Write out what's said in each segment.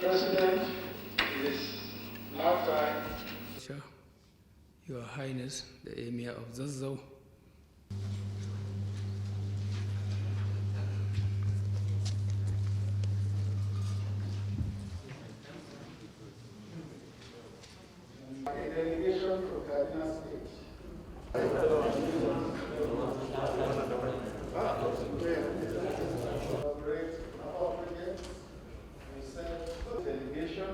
President, it is now time. Your Highness, the Emir of Zazzau, A delegation from Kaduna State. Collaborate our applicants. We sent a delegation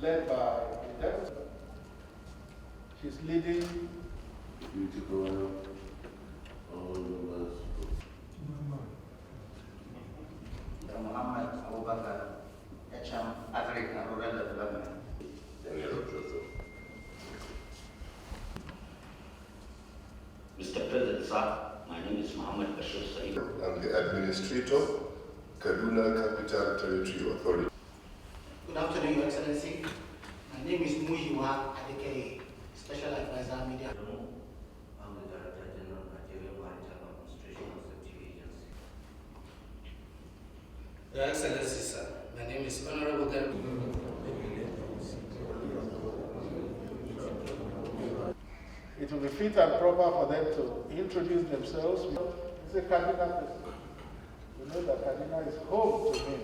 led by the deputy. She's leading. Beautiful, all members. Ahmad Nuhu Bamalli, Africa Rural Development. Emir Of Zazzau. Mr. President, sir, my name is Muhammad Bashir Saeed. I'm the Administrator, Kaduna Capital Territory Authority. Good afternoon, Your Excellency. My name is Muhiwa Adekeye, Special Advisor Media. I'm the Director General of Nigeria Maritime Administration and Safety Agency. Your Excellency, sir, my name is Honorable It will be fit and proper for them to introduce themselves. It's a Kaduna person. You know that Kaduna is home to him.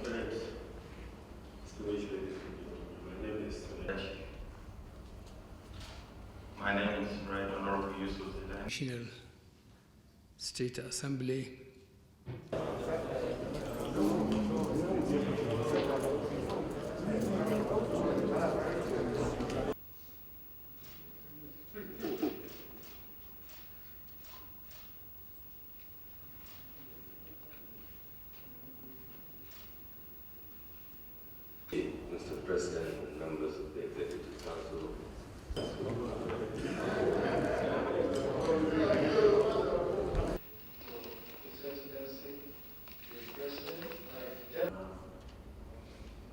My name is Right Honorable Yusuf Zidane. National State Assembly, Mr. President and members of the Executive Council.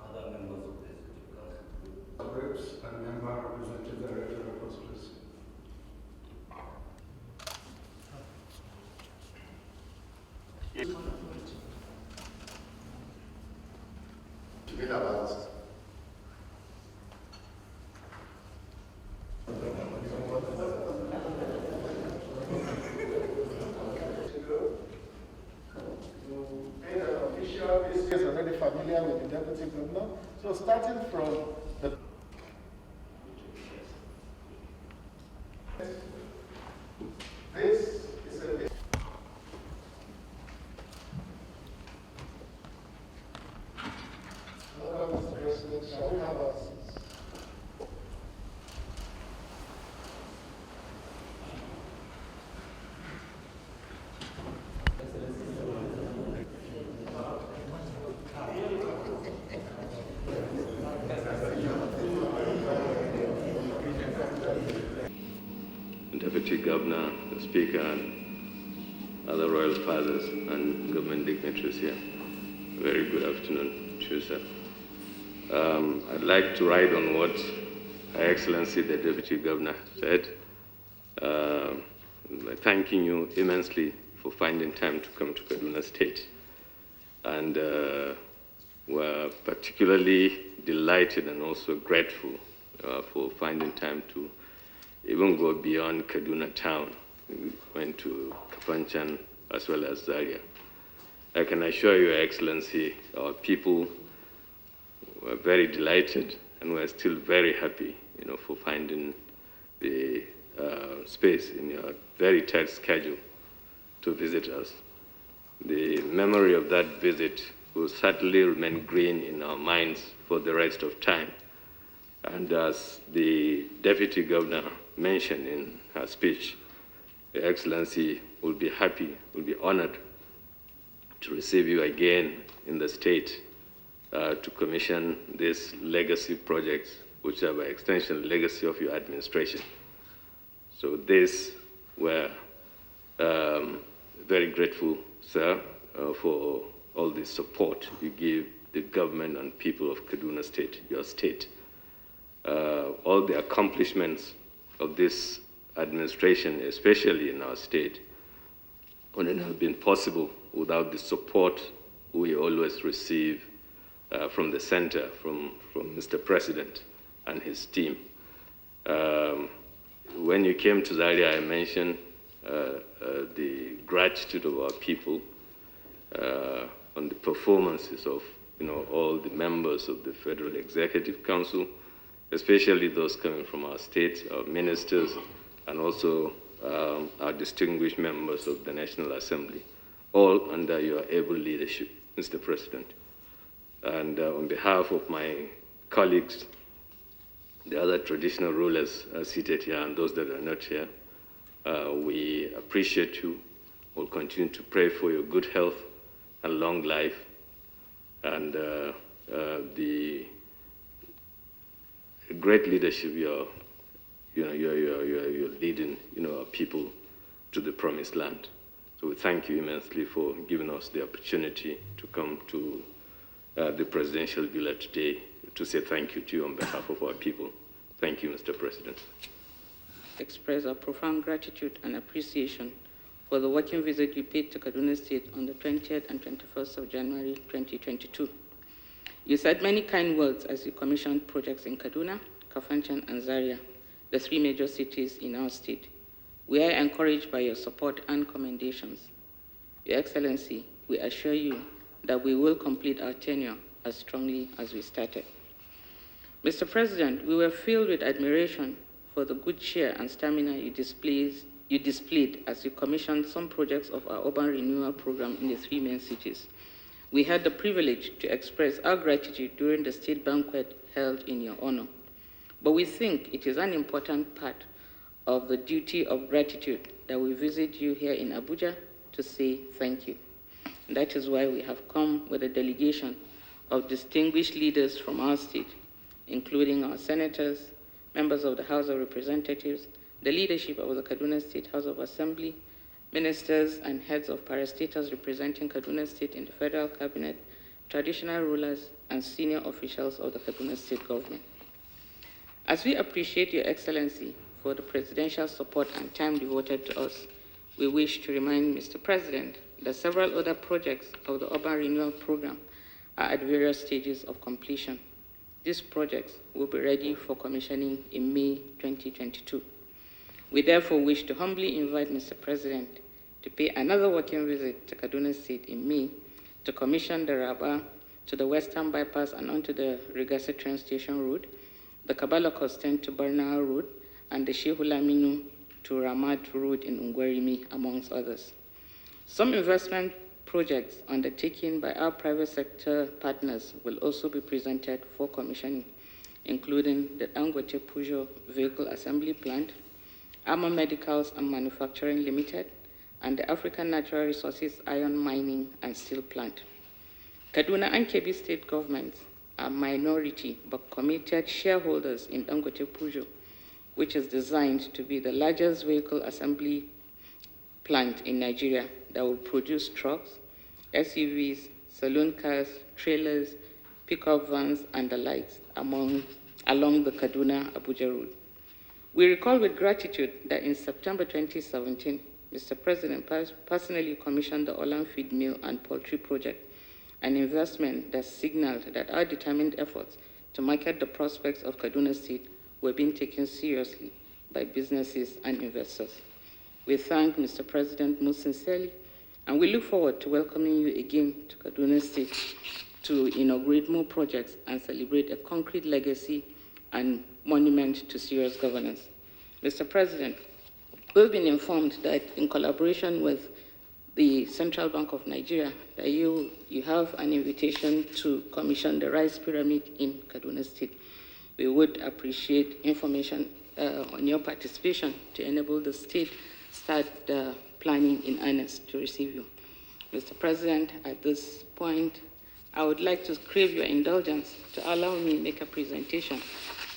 Other members of the Executive Council. Reps and member representative director of hospitals. To be announced. You made an official visit. Is already familiar with the deputy governor. So starting from the this is a Welcome, Mr. President. Shall we have our seats? Deputy Governor, the Speaker, and other royal fathers and government dignitaries here. Very good afternoon to you, sir. I'd like to write on what Her Excellency the Deputy Governor said, by thanking you immensely for finding time to come to Kaduna State. And we're particularly delighted and also grateful for finding time to even go beyond Kaduna town. We went to Kafanchan as well as Zaria. I can assure Your Excellency, our people were very delighted and we're still very happy, for finding the space in your very tight schedule to visit us. The memory of that visit will certainly remain green in our minds for the rest of time. And as the Deputy Governor mentioned in her speech, Your Excellency will be happy, will be honored to receive you again in the state to commission these legacy projects, which are by extension the legacy of your administration. So this, we're very grateful, sir, for all the support you give the government and people of Kaduna State, your state. All the accomplishments of this administration, especially in our state, wouldn't have been possible without the support we always receive from the center, from Mr. President and his team. When you came to Zaria, I mentioned the gratitude of our people on the performances of all the members of the Federal Executive Council, especially those coming from our state, our ministers, and also our distinguished members of the National Assembly, all under your able leadership, Mr. President. And on behalf of my colleagues, the other traditional rulers seated here and those that are not here, we appreciate you. We'll continue to pray for your good health and long life, and the great leadership you're leading, our people to the promised land. So we thank you immensely for giving us the opportunity to come to the presidential villa today to say thank you to you on behalf of our people. Thank you, Mr. President. Express our profound gratitude and appreciation for the working visit you paid to Kaduna State on the 20th and 21st of January 2022. You said many kind words as you commissioned projects in Kaduna, Kafanchan, and Zaria, the three major cities in our state. We are encouraged by your support and commendations. Your Excellency, we assure you that we will complete our tenure as strongly as we started. Mr. President, we were filled with admiration for the good cheer and stamina you displayed as you commissioned some projects of our urban renewal program in the three main cities. We had the privilege to express our gratitude during the state banquet held in your honor. But we think it is an important part of the duty of gratitude that we visit you here in Abuja to say thank you. And that is why we have come with a delegation of distinguished leaders from our state, including our senators, members of the House of Representatives, the leadership of the Kaduna State House of Assembly, ministers and heads of parastatals representing Kaduna State in the federal cabinet, traditional rulers, and senior officials of the Kaduna State government. As we appreciate your Excellency for the presidential support and time devoted to us, we wish to remind Mr. President that several other projects of the Urban Renewal Program are at various stages of completion. These projects will be ready for commissioning in May 2022. We therefore wish to humbly invite Mr. President to pay another working visit to Kaduna State in May to commission the Raba to the Western Bypass and onto the Regasa train station route, the Kabala Costain to Barna route, and the Shehu Laminu to Ramat route in Ungwerimi, amongst others. Some investment projects undertaken by our private sector partners will also be presented for commissioning, including the Dangote Peugeot Vehicle Assembly Plant, Arma Medicals and Manufacturing Limited, and the African Natural Resources Iron Mining and Steel Plant. Kaduna and Kebbi state governments are minority but committed shareholders in Dangote Peugeot, which is designed to be the largest vehicle assembly plant in Nigeria that will produce trucks, SUVs, saloon cars, trailers, pickup vans, and the likes along the Kaduna-Abuja route. We recall with gratitude that in September 2017, Mr. President personally commissioned the Olam Feed Mill and Poultry Project, an investment that signaled that our determined efforts to market the prospects of Kaduna State were being taken seriously by businesses and investors. We thank Mr. President most sincerely, and we look forward to welcoming you again to Kaduna State to inaugurate more projects and celebrate a concrete legacy and monument to serious governance. Mr. President, we've been informed that in collaboration with the Central Bank of Nigeria, that you have an invitation to commission the rice pyramid in Kaduna State. We would appreciate information on your participation to enable the state start planning in earnest to receive you. Mr. President, at this point, I would like to crave your indulgence to allow me to make a presentation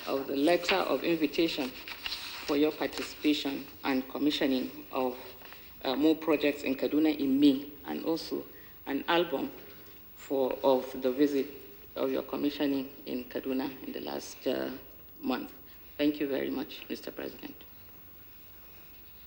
of the letter of invitation for your participation and commissioning of more projects in Kaduna in May, and also an album of the visit of your commissioning in Kaduna in the last month. Thank you very much, Mr. President.